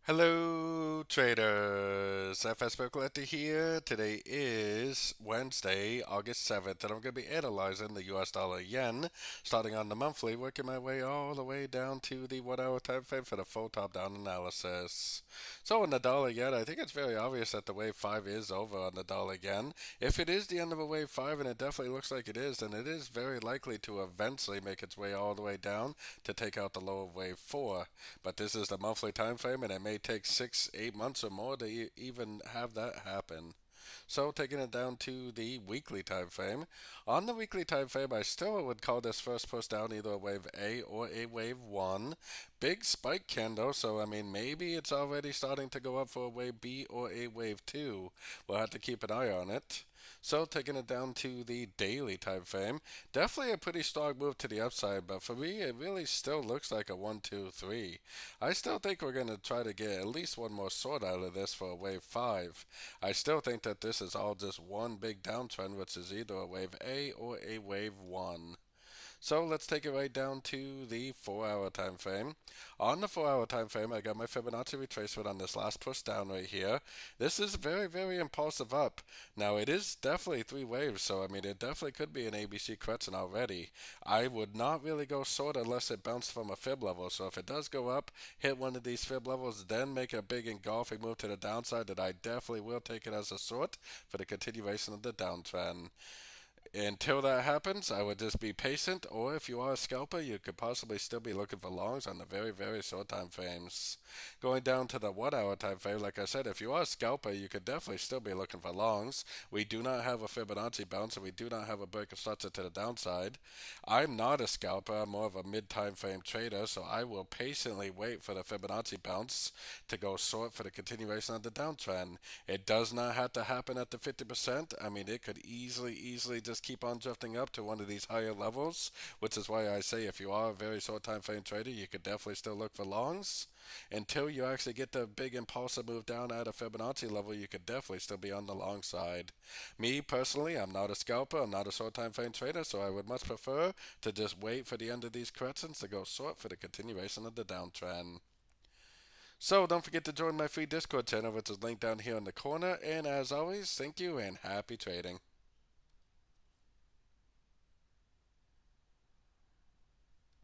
Hello, traders. FX Pip Collector here. Today is Wednesday, August 7th, and I'm going to be analyzing the US dollar yen, starting on the monthly, working my way all the way down to the 1 hour time frame for the full top down analysis. So, on the dollar yen, I think it's very obvious that the wave 5 is over on the dollar yen. If it is the end of a wave 5, and it definitely looks like it is, then it is very likely to eventually make its way all the way down to take out the low of wave 4. But this is the monthly time frame, and it may take 6, 8 months or more to even have that happen. So taking it down to the weekly time frame. On the weekly time frame, I still would call this first push down either a wave A or a wave 1. Big spike candle, so I mean maybe it's already starting to go up for a wave B or a wave 2. We'll have to keep an eye on it. So taking it down to the daily time frame, definitely a pretty strong move to the upside, but for me it really still looks like a 1, 2, 3. I still think we're going to try to get at least one more sort out of this for a wave 5. I still think that this is all just one big downtrend, which is either a wave A or a wave 1. So let's take it right down to the 4 hour time frame. On the 4 hour time frame, I got my Fibonacci retracement on this last push down right here. This is very, very impulsive up. Now it is definitely three waves, so I mean it definitely could be an ABC correction already. I would not really go short unless it bounced from a fib level. So if it does go up, hit one of these fib levels, then make a big engulfing move to the downside, that I definitely will take it as a short for the continuation of the downtrend. Until that happens, I would just be patient, or if you are a scalper, you could possibly still be looking for longs on the very, very short time frames. Going down to the 1 hour time frame, like I said, if you are a scalper, you could definitely still be looking for longs. We do not have a Fibonacci bounce, and we do not have a break of structure to the downside. I'm not a scalper, I'm more of a mid time frame trader, so I will patiently wait for the Fibonacci bounce to go short for the continuation of the downtrend. It does not have to happen at the 50%. I mean, it could easily just keep on drifting up to one of these higher levels, which is why I say if you are a very short time frame trader, you could definitely still look for longs. Until you actually get the big impulsive move down at a Fibonacci level, you could definitely still be on the long side. Me personally, I'm not a scalper, I'm not a short time frame trader, so I would much prefer to just wait for the end of these corrections to go short for the continuation of the downtrend. So don't forget to join my free Discord channel, which is linked down here in the corner. And as always, thank you and happy trading.